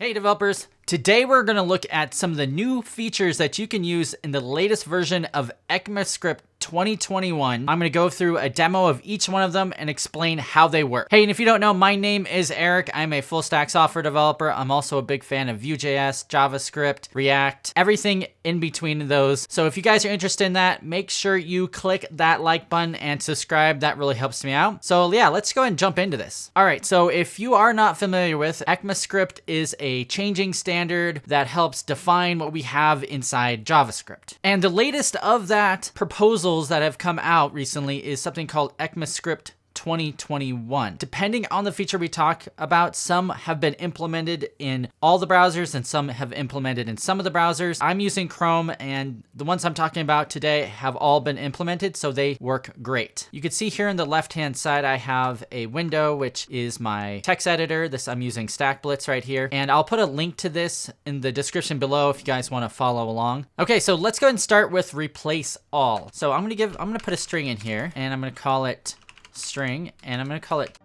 Hey developers, today we're going to look at some of the new features that you can use in the latest version of ECMAScript 2021. I'm going to go through a demo of each one of them and explain how they work. Hey, and if you don't know, my name is Erik. I'm a full stack software developer. I'm also a big fan of Vue.js, JavaScript, React, everything in between those. So if you guys are interested in that, make sure you click that like button and subscribe. That really helps me out. So yeah, let's go ahead and jump into this. All right, so if you are not familiar with, ECMAScript is a changing standard that helps define what we have inside JavaScript. And the latest of that proposals that have come out recently is something called ECMAScript 2021. Depending on the feature we talk about, some have been implemented in all the browsers and some have implemented in some of the browsers. I'm using Chrome, and the ones I'm talking about today have all been implemented, so they work great. You can see here on the left-hand side, I have a window, which is my text editor. I'm using StackBlitz right here, and I'll put a link to this in the description below if you guys want to follow along. Okay, so let's go ahead and start with replaceAll. So I'm gonna put a string in here, and I'm gonna call it string, and I'm going to call it,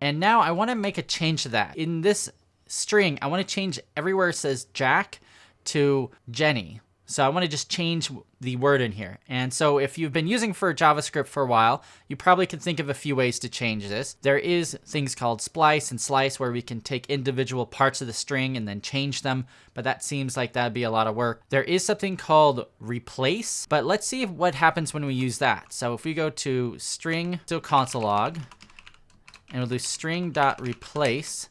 and now I want to make a change to that. In this string, I want to change everywhere it says Jack to Jenny. So I want to just change the word in here. And so if you've been using for JavaScript for a while, you probably can think of a few ways to change this. There is things called splice and slice where we can take individual parts of the string and then change them, but that seems like that'd be a lot of work. There is something called replace, but let's see what happens when we use that. So if we go to string to console log, and we'll do string.replace,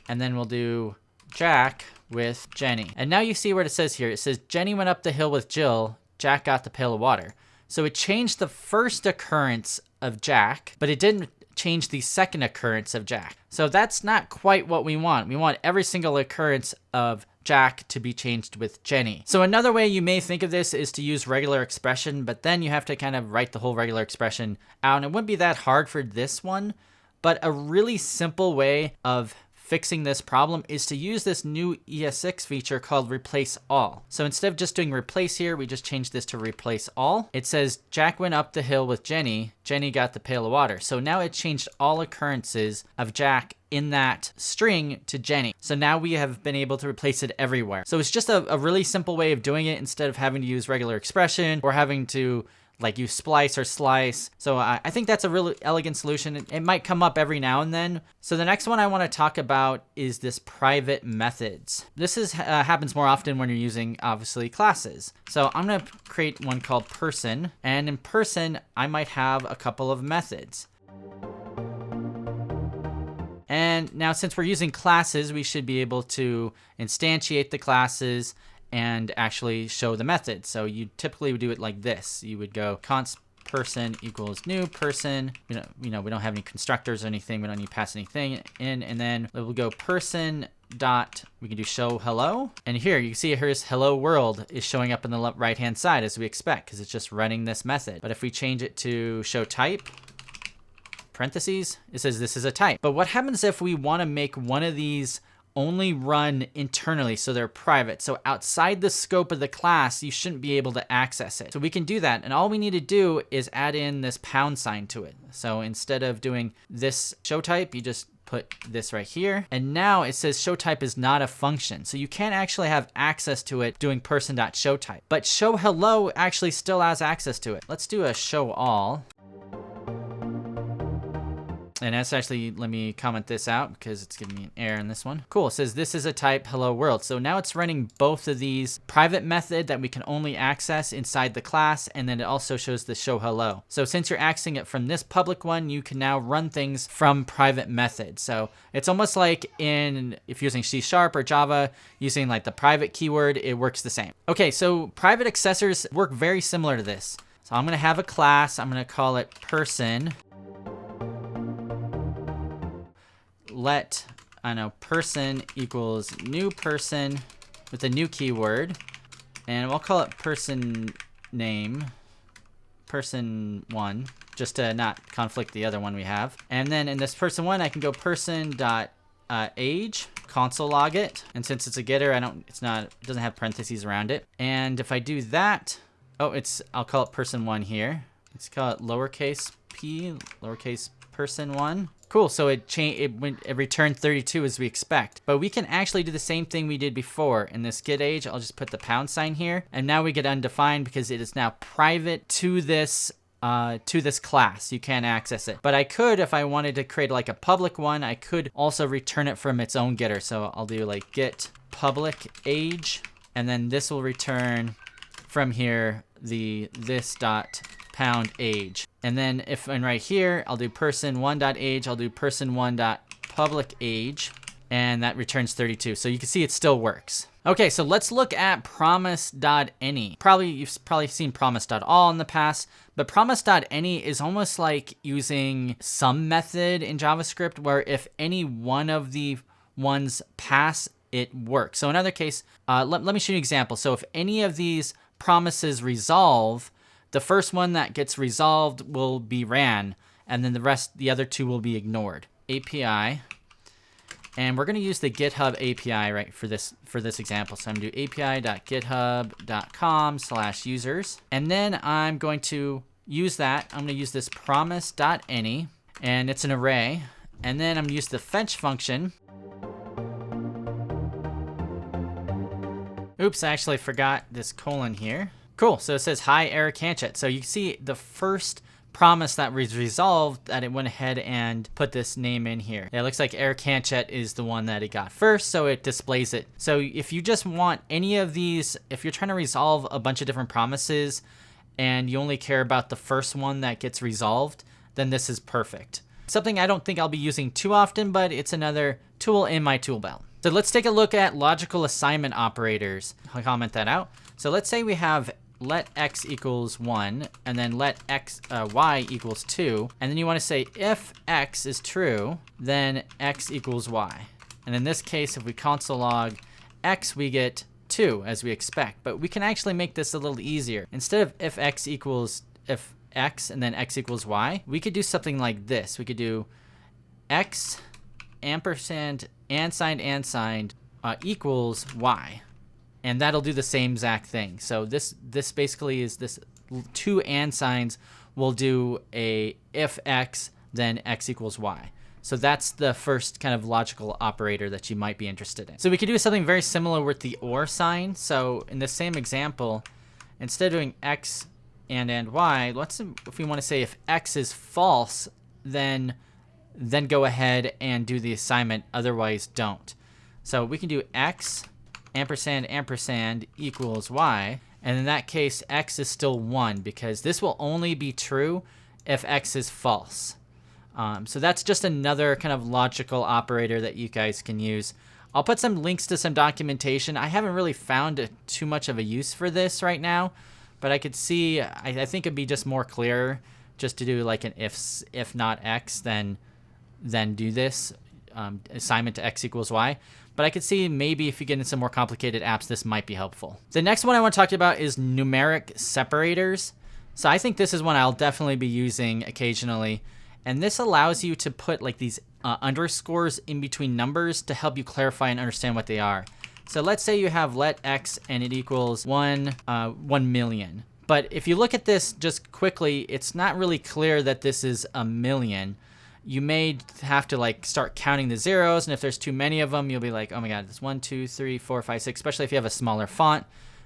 and then we'll do Jack with Jenny. And now you see what it says here. It says Jenny went up the hill with Jill, Jack got the pail of water. So it changed the first occurrence of Jack, but it didn't change the second occurrence of Jack. So that's not quite what we want. We want every single occurrence of Jack to be changed with Jenny. So another way you may think of this is to use regular expression, but then you have to kind of write the whole regular expression out. And it wouldn't be that hard for this one, but a really simple way of fixing this problem is to use this new ES6 feature called replaceAll. So instead of just doing replace here, we just change this to replaceAll. It says Jack went up the hill with Jenny, Jenny got the pail of water. So now it changed all occurrences of Jack in that string to Jenny. So now we have been able to replace it everywhere. So it's just a really simple way of doing it instead of having to use regular expression or having to like use splice or slice. So I think that's a really elegant solution. It might come up every now and then. So the next one I want to talk about is this private methods. This happens more often when you're using, obviously, classes. So I'm going to create one called person. And in person, I might have a couple of methods. And now since we're using classes, we should be able to instantiate the classes and actually show the method. So you typically would do it like this. You would go const person equals new person. We don't have any constructors or anything. We don't need to pass anything in. And then we'll go person dot, we can do show hello. And here you can see here's hello world is showing up on the right hand side as we expect because it's just running this method. But if we change it to show type, parentheses, it says this is a type. But what happens if we want to make one of these only run internally, so they're private? So outside the scope of the class, you shouldn't be able to access it. So we can do that, and all we need to do is add in this pound sign to it. So instead of doing this show type, you just put this right here. And now it says show type is not a function. So you can't actually have access to it doing person.showType. But show hello actually still has access to it. Let's do a show all. And that's actually, let me comment this out because it's giving me an error in this one. Cool, it says this is a type hello world. So now it's running both of these private method that we can only access inside the class, and then it also shows the show hello. So since you're accessing it from this public one, you can now run things from private methods. So it's almost like if you're using C# or Java, using like the private keyword, it works the same. Okay, so private accessors work very similar to this. So I'm gonna have a class, I'm gonna call it person. Let, person equals new person with a new keyword. And we'll call it person name, person1, just to not conflict the other one we have. And then in this person1, I can go person.age, console log it. And since it's a getter, it doesn't have parentheses around it. And if I do that, I'll call it person1 here. Let's call it lowercase p, lowercase person1. Cool, so it returned 32 as we expect. But we can actually do the same thing we did before. In this get age, I'll just put the pound sign here. And now we get undefined because it is now private to this class. You can't access it. But I could, if I wanted to create like a public one, I could also return it from its own getter. So I'll do like get public age, and then this will return from here this dot pound age. And then right here, I'll do person1.age, I'll do person1.public age, and that returns 32. So you can see it still works. Okay, so let's look at Promise.any. You've probably seen Promise.all in the past, but Promise.any is almost like using some method in JavaScript where if any one of the ones pass, it works. So in other case, let me show you an example. So if any of these promises resolve, the first one that gets resolved will be ran, and then the other two will be ignored. API, and we're going to use the GitHub API right for this example. So I'm going to do api.github.com/users, and then I'm going to use that. I'm going to use this Promise.any, and it's an array, and then I'm going to use the fetch function. Oops, I actually forgot this colon here. Cool, so it says, hi, Erik Hanchett. So you can see the first promise that was resolved, that it went ahead and put this name in here. It looks like Erik Hanchett is the one that it got first, so it displays it. So if you just want any of these, if you're trying to resolve a bunch of different promises and you only care about the first one that gets resolved, then this is perfect. Something I don't think I'll be using too often, but it's another tool in my tool belt. So let's take a look at logical assignment operators. I'll comment that out. So let's say we have let x equals 1, and then let y equals 2, and then you want to say if x is true, then x equals y. And in this case, if we console log x, we get 2 as we expect. But we can actually make this a little easier. Instead of if x and then x equals y, we could do something like this. We could do x ampersand and signed equals y. And that'll do the same exact thing. So this basically is this two and signs will do a if x, then x equals y. So that's the first kind of logical operator that you might be interested in. So we could do something very similar with the or sign. So in the same example, instead of doing x and y, if we want to say if x is false, then go ahead and do the assignment, otherwise don't. So we can do x ampersand equals y, and in that case x is still 1 because this will only be true if x is false. So that's just another kind of logical operator that you guys can use. I'll put some links to some documentation. I haven't really found too much of a use for this right now, but I could see, I think it'd be just more clear just to do like an if not x, then do this assignment to x equals y. But I could see maybe if you get into some more complicated apps, this might be helpful. The next one I want to talk about is numeric separators. So I think this is one I'll definitely be using occasionally. And this allows you to put like these underscores in between numbers to help you clarify and understand what they are. So let's say you have let x and it equals 1 million. But if you look at this just quickly, it's not really clear that this is a million. You may have to like start counting the zeros, and if there's too many of them, you'll be like, oh my god, it's 1, 2, 3, 4, 5, 6, especially if you have a smaller font.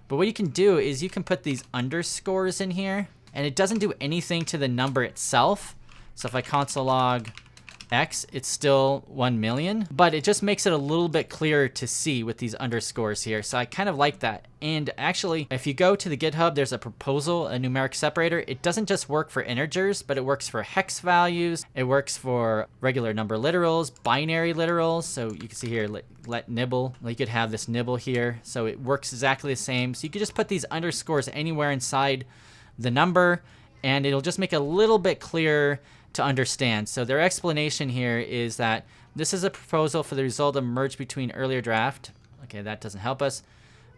But what you can do is you can put these underscores in here, and it doesn't do anything to the number itself. So if I console log x, it's still 1 million, but it just makes it a little bit clearer to see with these underscores here. So I kind of like that. And actually, if you go to the GitHub, there's a proposal, a numeric separator. It doesn't just work for integers, but it works for hex values. It works for regular number literals, binary literals. So you can see here, let nibble. You could have this nibble here. So it works exactly the same. So you could just put these underscores anywhere inside the number, and it'll just make it a little bit clearer to understand. So their explanation here is that this is a proposal for the result of merge between earlier draft. Okay, that doesn't help us.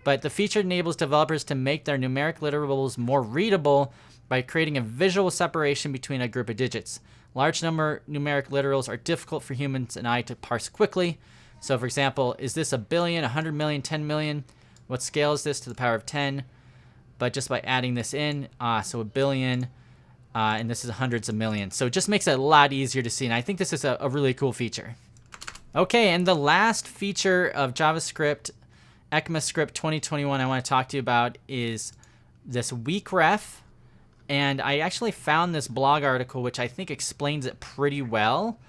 But the feature enables developers to make their numeric literables more readable by creating a visual separation between a group of digits. Large number numeric literals are difficult for humans and I to parse quickly. So for example, is this a billion, 100 million, 10 million? What scale is this to the power of 10? But just by adding this in, so a billion and this is hundreds of millions. So it just makes it a lot easier to see, and I think this is a really cool feature. Okay, and the last feature of JavaScript ECMAScript 2021 I want to talk to you about is this WeakRef. And I actually found this blog article which I think explains it pretty well.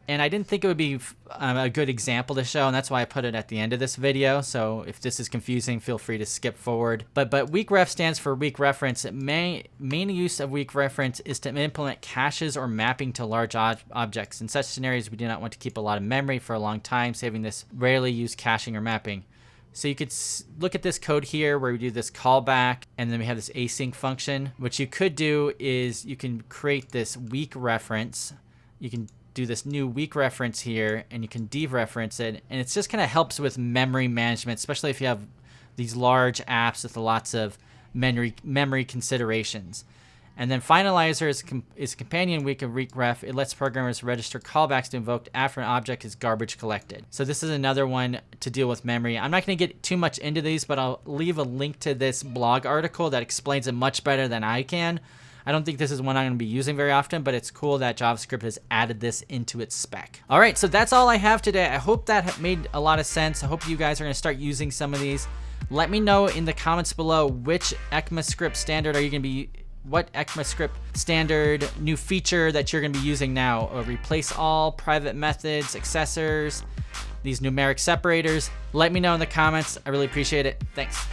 And I didn't think it would be a good example to show, and that's why I put it at the end of this video. So if this is confusing, feel free to skip forward. But WeakRef stands for weak reference. Main use of weak reference is to implement caches or mapping to large objects. In such scenarios, we do not want to keep a lot of memory for a long time, saving this rarely used caching or mapping. So you could look at this code here where we do this callback, and then we have this async function. What you could do is you can create this weak reference. You can do this new weak reference here, and you can dereference it, and it just kind of helps with memory management, especially if you have these large apps with lots of memory considerations. And then Finalizer is a companion weak of WeakRef. It lets programmers register callbacks to invoke after an object is garbage collected. So this is another one to deal with memory. I'm not going to get too much into these, but I'll leave a link to this blog article that explains it much better than I can. I don't think this is one I'm going to be using very often, but it's cool that JavaScript has added this into its spec. All right, so that's all I have today. I hope that made a lot of sense. I hope you guys are going to start using some of these. Let me know in the comments below which ECMAScript standard are you going to be, what ECMAScript standard new feature that you're going to be using now. replaceAll, private methods, accessors, these numeric separators. Let me know in the comments. I really appreciate it. Thanks.